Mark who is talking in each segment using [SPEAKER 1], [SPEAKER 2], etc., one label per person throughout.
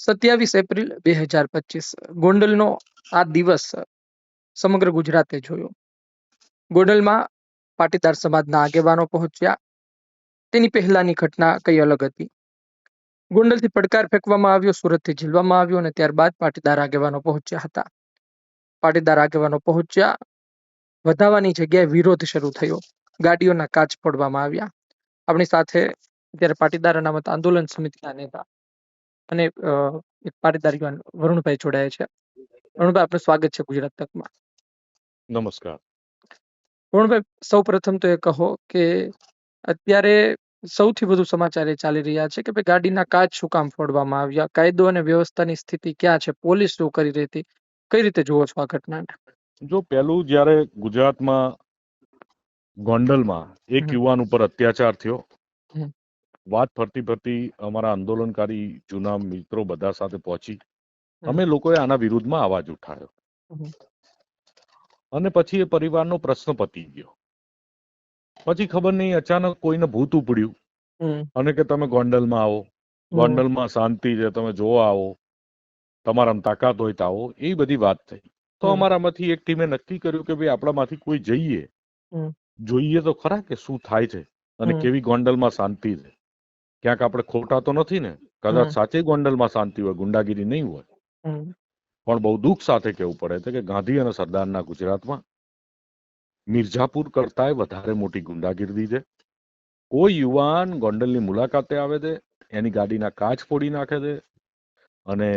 [SPEAKER 1] 27 April 2025 ગોંડલનો આ દિવસ સમગ્ર ગુજરાતે જોયો. ગોંડલમાં પાટીદાર સમાજના આગેવાનો પહોંચ્યા. તેની પહેલાની ઘટના કઈ અલગ હતી. ગોંડલથી પડકાર ફેંકવામાં આવ્યો, સુરતથી ઝીલવામાં આવ્યો અને ત્યારબાદ પાટીદાર આગેવાનો પહોંચ્યા હતા. પાટીદાર આગેવાનો પહોંચ્યા, વધાવાની જગ્યાએ વિરોધ શરૂ થયો. ગાડીઓના કાચ ફોડવામાં આવ્યા. આપણી સાથે અત્યારે પાટીદાર અનામત આંદોલન સમિતિના નેતા અને એક પાટીદાર યુવાન વરુણભાઈ જોડાયા છે. વરુણભાઈ, આપનું સ્વાગત છે ગુજરાત તકમાં.
[SPEAKER 2] નમસ્કાર.
[SPEAKER 1] વરુણભાઈ, સૌ પ્રથમ તો એ કહો કે અત્યારે સૌથી વધુ સમાચાર એ ચાલી રહ્યા છે કે ભાઈ ગાડીના કાચ શું કામ ફોડવામાં આવ્યા, કાયદો અને વ્યવસ્થાની સ્થિતિ ક્યાં છે, પોલીસ શું કરી રહી હતી, કઈ રીતે જુઓ છો આ ઘટનાને?
[SPEAKER 2] જો પહેલું જ્યારે ગુજરાતમાં ગોંડલમાં એક યુવાન ઉપર અત્યાચાર થયો, વાત ફરતી ફરતી અમારા આંદોલનકારી જૂના મિત્રો બધા સાથે પહોંચી. અમે લોકોએ આના વિરુદ્ધમાં અવાજ ઉઠાવ્યો અને પછી એ પરિવારનો પ્રશ્ન પતી ગયો. પછી ખબર નહીં અચાનક કોઈને ભૂત ઉપડ્યું અને કે તમે ગોંડલમાં આવો, ગોંડલમાં શાંતિ છે, તમે જોવા આવો, તમારામાં તાકાત હોય તો આવો, એ બધી વાત થઈ. તો અમારામાંથી એક ટીમે નક્કી કર્યું કે ભાઈ આપણામાંથી કોઈ જઈએ, જોઈએ તો ખરા કે શું થાય છે અને કેવી ગોંડલમાં શાંતિ છે. ક્યાંક આપણે ખોટા તો નથી ને? કદાચ સાચે ગોંડલમાં શાંતિ હોય, ગુંડાગીરી નહીં હોય. પણ બહુ દુઃખ સાથે કહેવું પડે છે કે ગાંધી અને સરદારના ગુજરાતમાં મિર્ઝાપુર કરતાંય વધારે મોટી ગુંડાગીરી છે. કોઈ યુવાન ગોંડલની મુલાકાતે આવે છે, એની ગાડીના કાચ ફોડી નાખે છે અને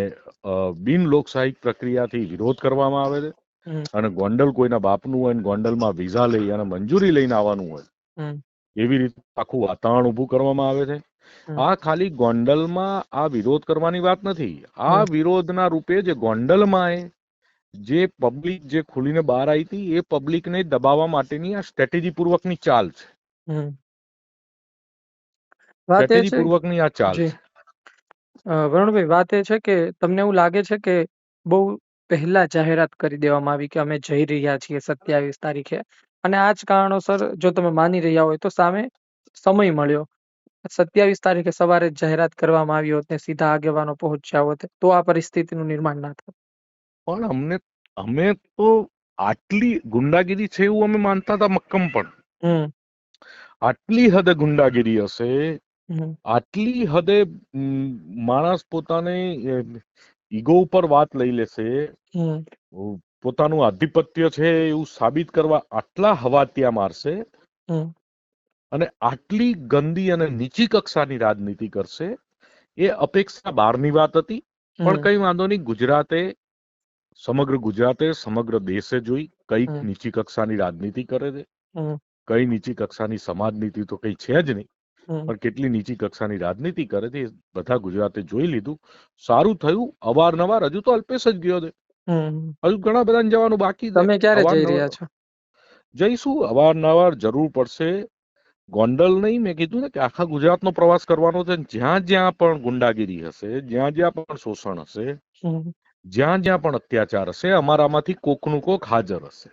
[SPEAKER 2] બિન લોકશાહી પ્રક્રિયાથી વિરોધ કરવામાં આવે છે. અને ગોંડલ કોઈના બાપનું હોય, ગોંડલમાં વિઝા લઈ અને મંજૂરી લઈને આવવાનું હોય, એવી રીતે આખું વાતાવરણ ઊભું કરવામાં આવે છે. આ ખાલી ગોંડલમાં આ વિરોધ કરવાની વાત નથી. આ વિરોધના રૂપે જે ગોંડલમાં જે પબ્લિક જે ખુલીને બહાર આવી હતી, એ પબ્લિકને દબાવવા માટેની આ સ્ટ્રેટેજી પૂર્વકની ચાલ છે. સ્ટ્રેટેજી પૂર્વકની આ ચાલ છે.
[SPEAKER 1] વરુણભાઈ, વાત એ છે કે તમને એવું લાગે છે કે બહુ પહેલા જાહેરાત કરી દેવામાં આવી કે અમે જઈ રહ્યા છીએ 27 તારીખે, અને આ જ કારણોસર જો તમે માની રહ્યા હોય તો સામે સમય મળ્યો, 27 તારીખે સવારે જાહેરાત કરવામાં આવી હોત ને સીધા આગેવાનો પહોંચ્યા હોત તો આ પરિસ્થિતિનું નિર્માણ ના થાત.
[SPEAKER 2] પણ અમે તો આટલી ગુંડાગીરી છે એવું અમે માનતા હતા મક્કમ. પણ આટલી હદે ગુંડાગીરી હશે, આટલી હદે માણસ પોતાને ઈગો ઉપર વાત લઈ લેશે, પોતાનું આધિપત્ય છે એવું સાબિત કરવા આટલા હવાતિયા મારશે અને આટલી ગંદી અને નીચી કક્ષાની રાજનીતિ કરશે, એ અપેક્ષા બહારની વાત હતી. પણ કઈ વાંધો નહીં, સમગ્ર ગુજરાતે સમગ્ર દેશે જોઈ કઈ નીચી કક્ષાની રાજનીતિ કરે છે. કઈ નીચી કક્ષાની સમાજ નીતિ તો કઈ છે જ નહીં, પણ કેટલી નીચી કક્ષાની રાજનીતિ કરે છે બધા ગુજરાતે જોઈ લીધું. સારું થયું, અવારનવાર, હજુ તો અલ્પેશ જ ગયો છે, હજુ ઘણા બધાને જવાનું બાકી છે.
[SPEAKER 1] તમે ક્યારે જઈ રહ્યા છો?
[SPEAKER 2] જઈશું, અવારનવાર જરૂર પડશે. ગોંડલ નહીં, મેં કીધું ને કે આખા ગુજરાતનો પ્રવાસ કરવાનો છે. જ્યાં જ્યાં પણ ગુંડાગીરી હશે, જ્યાં જ્યાં પણ શોષણ હશે, જ્યાં જ્યાં પણ અત્યાચાર હશે, અમારામાંથી કોકનું કોક હાજર હશે.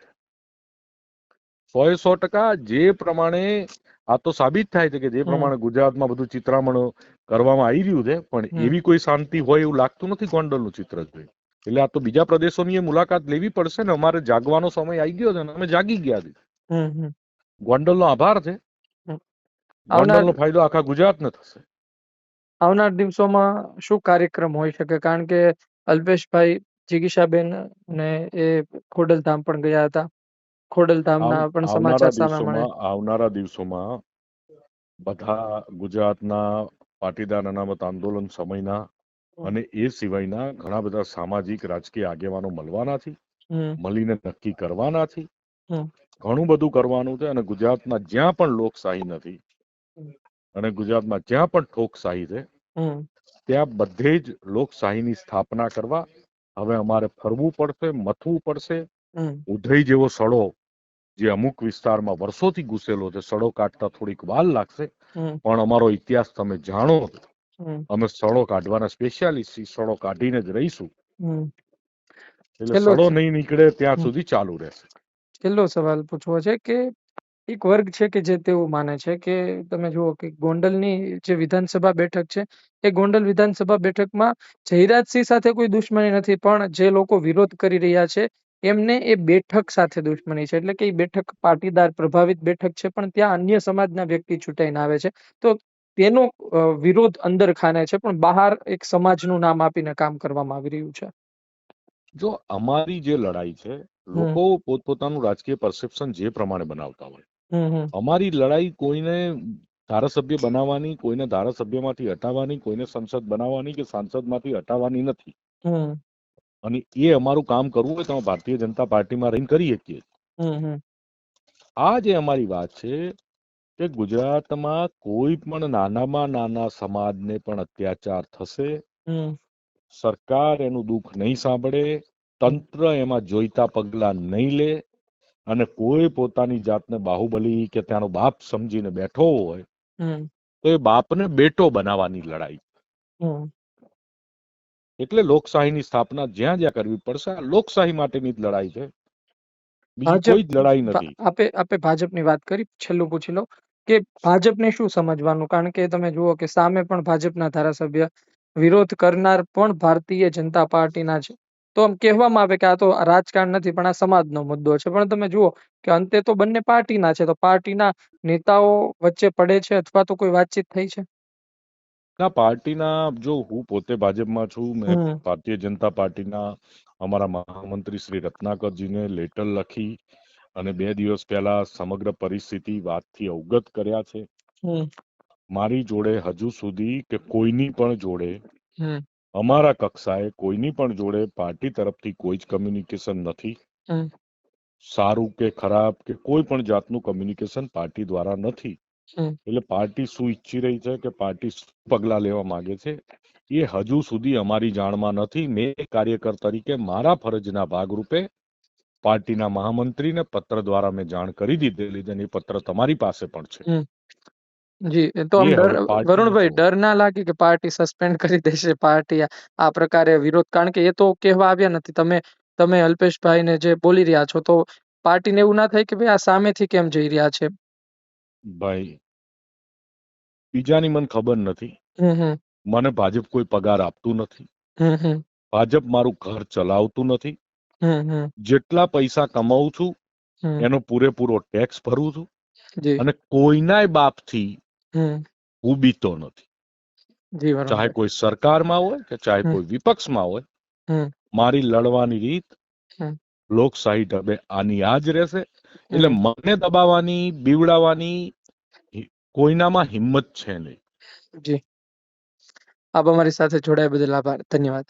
[SPEAKER 2] 100% જે પ્રમાણે આ તો સાબિત થાય છે કે જે પ્રમાણે ગુજરાતમાં બધું ચિત્રામણ કરવામાં આવી રહ્યું છે, પણ એવી કોઈ શાંતિ હોય એવું લાગતું નથી ગોંડલનું ચિત્ર જોઈ. એટલે આ તો બીજા પ્રદેશોની મુલાકાત લેવી પડશે ને. અમારે જાગવાનો સમય આવી ગયો છે ને અમે જાગી ગયા છે. ગોંડલનો આભાર છે. ગોંડલનો ફાયદો આખા ગુજરાતને થશે.
[SPEAKER 1] આવનાર દિવસોમાં શું કાર્યક્રમ હોઈ શકે? કારણ કે અલ્પેશભાઈ, જિગીશાબેન ને એ ખોડલધામ પણ ગયા હતા. ખોડલધામના પણ સમાચાર સામે મળે.
[SPEAKER 2] આવનારા દિવસોમાં બધા ગુજરાતના પાટીદાર અનામત આંદોલન સમયના અને એ સિવાયના ઘણા બધા સામાજિક રાજકીય આગેવાનો મળવાના છે, મળીને નક્કી કરવાના છે. ઘણું બધું કરવાનું છે. અને ગુજરાતમાં જ્યાં પણ લોકશાહી નથી અને ગુજરાતમાં જ્યાં પણ ઠોકશાહી છે, ત્યાં બધે જ લોકશાહીની સ્થાપના કરવા હવે અમારે ફરવું પડશે, મથવું પડશે. ઉધઈ જેવો સડો જે અમુક વિસ્તારમાં વર્ષોથી ઘૂસેલો છે, સડો કાઢતા થોડીક વાર લાગશે, પણ અમારો ઇતિહાસ તમે જાણો, અમે સડો કાઢવાના સ્પેશિયાલિસ્ટ, સડો કાઢીને જ રહીશું. એટલે સડો નહીં નીકળે ત્યાં સુધી ચાલુ રહેશે.
[SPEAKER 1] છેલ્લો સવાલ પૂછવો છે કે એક વર્ગ છે કે જે તેવું માને છે કે તમે જુઓ કે ગોંડલની જે વિધાનસભા બેઠક છે એ ગોંડલ વિધાનસભા બેઠકમાં જયરાજસિંહ સાથે કોઈ દુશ્મની નથી, પણ જે લોકો વિરોધ કરી રહ્યા છે એમને એ બેઠક સાથે દુશ્મની છે. એટલે કે એ બેઠક પાટીદાર પ્રભાવિત બેઠક છે, પણ ત્યાં અન્ય સમાજના વ્યક્તિ ચૂંટાઈને આવે છે, તો તેનો વિરોધ અંદર ખાને છે, પણ બહાર એક સમાજનું નામ આપીને કામ કરવામાં આવી રહ્યું છે.
[SPEAKER 2] જો અમારી જે લડાઈ છે, લોકો પોતપોતાનું રાજકીય પરસેપ્શન જે પ્રમાણે બનાવતા હોય, અમારી લડાઈ કોઈને ધારાસભ્ય બનાવવાની, કોઈને ધારાસભ્યમાંથી હટાવવાની, કોઈને સંસદ બનાવવાની કે સાંસદમાંથી હટાવવાની નથી. અને એ અમારું કામ કરવું હોય તો અમે ભારતીય જનતા પાર્ટીમાં રહીને કરી શકીએ. આ જે અમારી વાત છે કે ગુજરાતમાં કોઈ પણ નાનામાં નાના સમાજને પણ અત્યાચાર થશે, સરકાર એનું દુઃખ નહીં સાંભળે, તંત્ર એમાં જોઈતા પગલા નહીં લે, અને કોઈ પોતાની જાતને બાહુબલી કે ત્યાંનો બાપ સમજીને બેઠો હોય તો એ બાપને બેટો બનાવવાની લડાઈ. એટલે લોકશાહીની સ્થાપના જ્યાં જ્યાં કરવી પડશે, આ લોકશાહી માટેની જ લડાઈ છે, બીજી કોઈ જ લડાઈ નથી.
[SPEAKER 1] આપે ભાજપની વાત કરી, છેલ્લું પૂછી લો કે ભાજપને શું સમજવાનું, કારણ કે તમે જુઓ કે સામે પણ ભાજપના ધારાસભ્ય, વિરોધ કરનાર પણ ભારતીય જનતા પાર્ટીના છે. તો આમ કહેવામાં આવે કે આ તો રાજકારણ નથી પણ આ સમાજનો મુદ્દો છે, પણ તમે જુઓ કે અંતે તો બંને પાર્ટીના છે, તો પાર્ટીના નેતાઓ વચ્ચે પડે છે અથવા તો કોઈ વાતચીત થઈ છે?
[SPEAKER 2] ના, પાર્ટીના, જો હું પોતે ભાજપમાં છું, મેં ભારતીય જનતા પાર્ટીના અમારા મહામંત્રી શ્રી રત્નાકરજીને લેટર લખી અને 2 દિવસ પહેલા સમગ્ર પરિસ્થિતિ વાતથી અવગત કર્યા છે. મારી જોડે હજુ સુધી કે કોઈની પણ જોડે, અમારા કક્ષાએ કોઈની પણ જોડે પાર્ટી તરફથી કોઈ જ કમ્યુનિકેશન નથી. સારું કે ખરાબ કે કોઈ પણ જાતનું કમ્યુનિકેશન પાર્ટી દ્વારા નથી. એટલે પાર્ટી શું ઈચ્છી રહી છે કે પાર્ટી શું પગલા લેવા માંગે છે એ હજુ સુધી અમારી જાણમાં નથી. મેં કાર્યકર તરીકે મારા ફરજના ભાગરૂપે પાર્ટીના મહામંત્રીને પત્ર દ્વારા મેં જાણ કરી દીધેલી છે, અને એ પત્ર તમારી પાસે પણ છે.
[SPEAKER 1] જી, તો આમ વરુણભાઈ, ડર ના લાગે કે પાર્ટી સસ્પેન્ડ કરી દેશે પાર્ટી આ પ્રકારે વિરોધ, કારણ કે એ તો કહેવા આવ્યા નથી. તમે અલ્પેશભાઈને જે બોલી રહ્યા છો, તો પાર્ટીને એવું ના થાય કે ભાઈ આ સામેથી કેમ જઈ રહ્યા છે?
[SPEAKER 2] ભાઈ, બીજાની મને ખબર નથી. મને ભાજપ કોઈ પગાર આપતું નથી. ભાજપ મારું ઘર ચલાવતું નથી. જેટલા પૈસા કમાઉં છું એનો પૂરેપૂરો ટેક્સ ભરું છું, અને કોઈના બાપથી હું બીતો નથી. ચાહે કોઈ સરકારમાં હોય કે ચાહે કોઈ વિપક્ષમાં હોય, મારી લડવાની રીત લોકશાહી ઢબે આની આ જ રહેશે. એટલે મને દબાવવાની, બીવડાવવાની કોઈનામાં હિંમત છે નહીં.
[SPEAKER 1] જી, આપ અમારી સાથે જોડાયા બદલ આભાર, ધન્યવાદ.